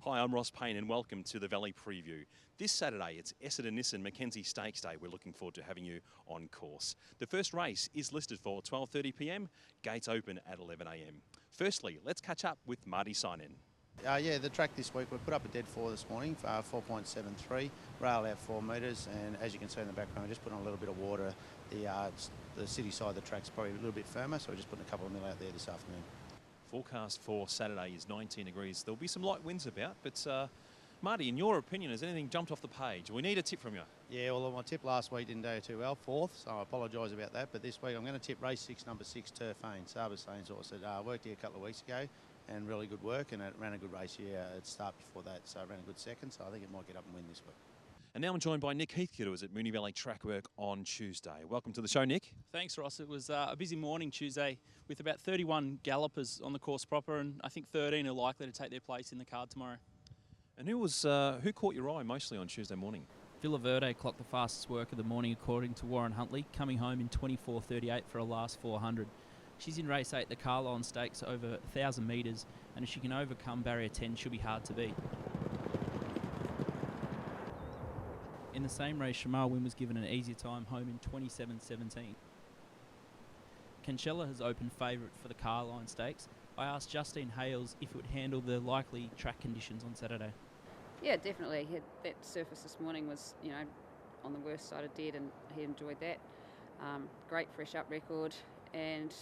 Hi, I'm Ross Payne and welcome to the Valley Preview. This Saturday it's Essendon Nissan McKenzie Stakes Day. We're looking forward to having you on course. The first race is listed for 12:30 p.m, gates open at 11 a.m. Firstly, let's catch up with Marty Sign-In. Yeah, the track this week, we put up a dead 4 this morning, 4.73, rail out 4 metres, and as you can see in the background, we're just putting on a little bit of water. The city side of the track's probably a little bit firmer, so we're just putting a couple of mil out there this afternoon. Forecast for Saturday is 19 degrees. There'll be some light winds about, but Marty, in your opinion, has anything jumped off the page? We need a tip from you. Yeah, well, my tip last week didn't go too well, 4th, so I apologise about that, but this week I'm going to tip race 6, number 6, Turfane. Sarbasane's horse. It worked here a couple of weeks ago, and really good work, and it ran a good race here at start before that, so it ran a good second, so I think it might get up and win this week. And now I'm joined by Nick Heathcote, who was at Moonee Valley Trackwork on Tuesday. Welcome to the show, Nick. Thanks, Ross. It was a busy morning Tuesday with about 31 gallopers on the course proper, and I think 13 are likely to take their place in the card tomorrow. And who caught your eye mostly on Tuesday morning? Villaverde clocked the fastest work of the morning according to Warren Huntley, coming home in 24.38 for a last 400. She's in race 8, the Carlisle Stakes, over 1,000 metres, and if she can overcome barrier 10, she'll be hard to beat. In the same race, Shamal Wynn was given an easier time home in 27.17. Cancella has opened favourite for the Carlisle Stakes. I asked Justine Hales if it would handle the likely track conditions on Saturday. Yeah, definitely. That surface this morning was, on the worst side of dead, and he enjoyed that. Great fresh up record, and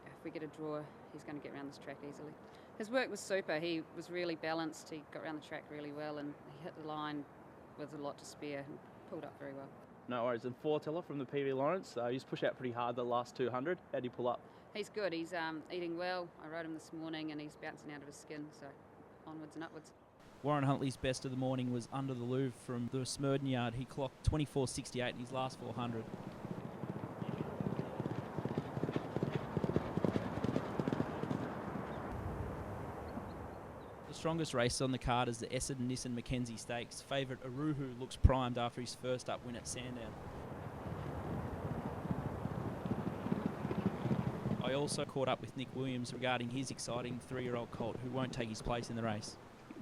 if we get a draw, he's going to get around this track easily. His work was super. He was really balanced. He got around the track really well, and he hit the line with a lot to spare and pulled up very well. No worries. And Fortilla from the PV Lawrence, he's pushed out pretty hard the last 200. How do you pull up? He's good. He's eating well. I rode him this morning, and he's bouncing out of his skin, so onwards and upwards. Warren Huntley's best of the morning was Under the Louvre from the Smurden Yard. He clocked 24.68 in his last 400. The strongest race on the card is the Essendon Nissan McKenzie Stakes. Favourite Aruhu looks primed after his first up win at Sandown. I also caught up with Nick Williams regarding his exciting 3-year-old colt who won't take his place in the race.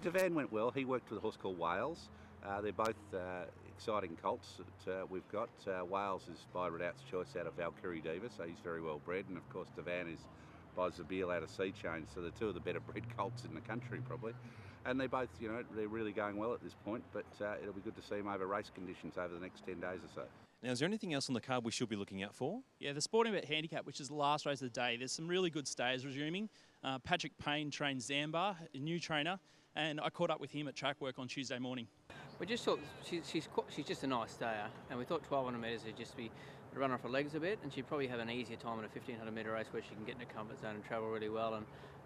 Devan went well. He worked with a horse called Wales. They're both exciting colts that we've got. Wales is by Redoubt's choice out of Valkyrie Diva, so he's very well bred, and of course Devan is by Zabeel out of Sea Change, so they're two of the better bred colts in the country probably. And they both, they're really going well at this point, but it'll be good to see them over race conditions over the next 10 days or so. Now, is there anything else on the card we should be looking out for? Yeah, the Sporting Bet Handicap, which is the last race of the day, there's some really good stayers resuming. Patrick Payne trains Zambar, a new trainer, and I caught up with him at Trackwork on Tuesday morning. We just thought she's just a nice stayer, and we thought 1,200 metres would just be a run off her legs a bit, and she'd probably have an easier time in a 1,500 metre race where she can get in a comfort zone and travel really well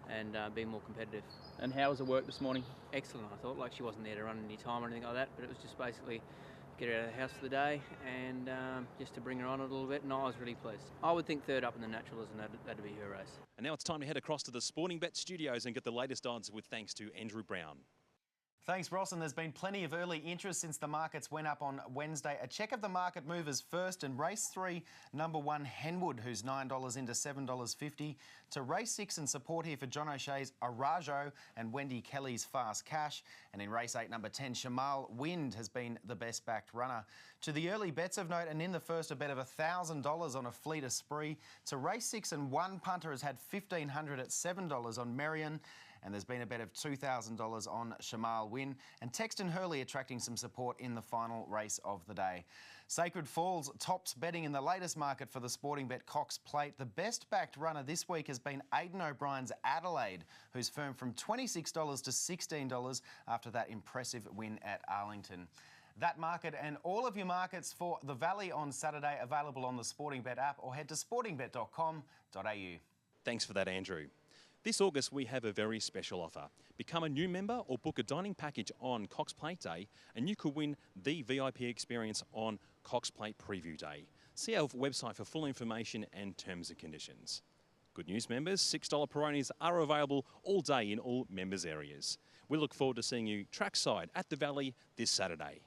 and be more competitive. And how was the work this morning? Excellent, I thought. Like, she wasn't there to run any time or anything like that, but it was just basically get her out of the house for the day and just to bring her on a little bit, and I was really pleased. I would think third up in the Naturals, and that'd be her race. And now it's time to head across to the Sporting Bet studios and get the latest odds with thanks to Andrew Brown. Thanks, Ross, and there's been plenty of early interest since the markets went up on Wednesday. A check of the market movers first, and race 3, number 1, Henwood, who's $9 into $7.50, to race 6 and support here for John O'Shea's Arajo and Wendy Kelly's Fast Cash. And in race 8, number 10, Shamal Wind has been the best backed runner. To the early bets of note, and in the first, a bet of $1,000 on a Fleet of Spree. To race 6, and one punter has had $1,500 at $7 on Merion. And there's been a bet of $2,000 on Shamal Wynn, and Texton Hurley attracting some support in the final race of the day. Sacred Falls tops betting in the latest market for the Sporting Bet Cox Plate. The best backed runner this week has been Aidan O'Brien's Adelaide, who's firmed from $26 to $16 after that impressive win at Arlington. That market and all of your markets for the Valley on Saturday available on the Sporting Bet app, or head to sportingbet.com.au. Thanks for that, Andrew. This August, we have a very special offer. Become a new member or book a dining package on Cox Plate Day, and you could win the VIP experience on Cox Plate Preview Day. See our website for full information and terms and conditions. Good news, members, $6 Peronis are available all day in all members areas. We look forward to seeing you trackside at the Valley this Saturday.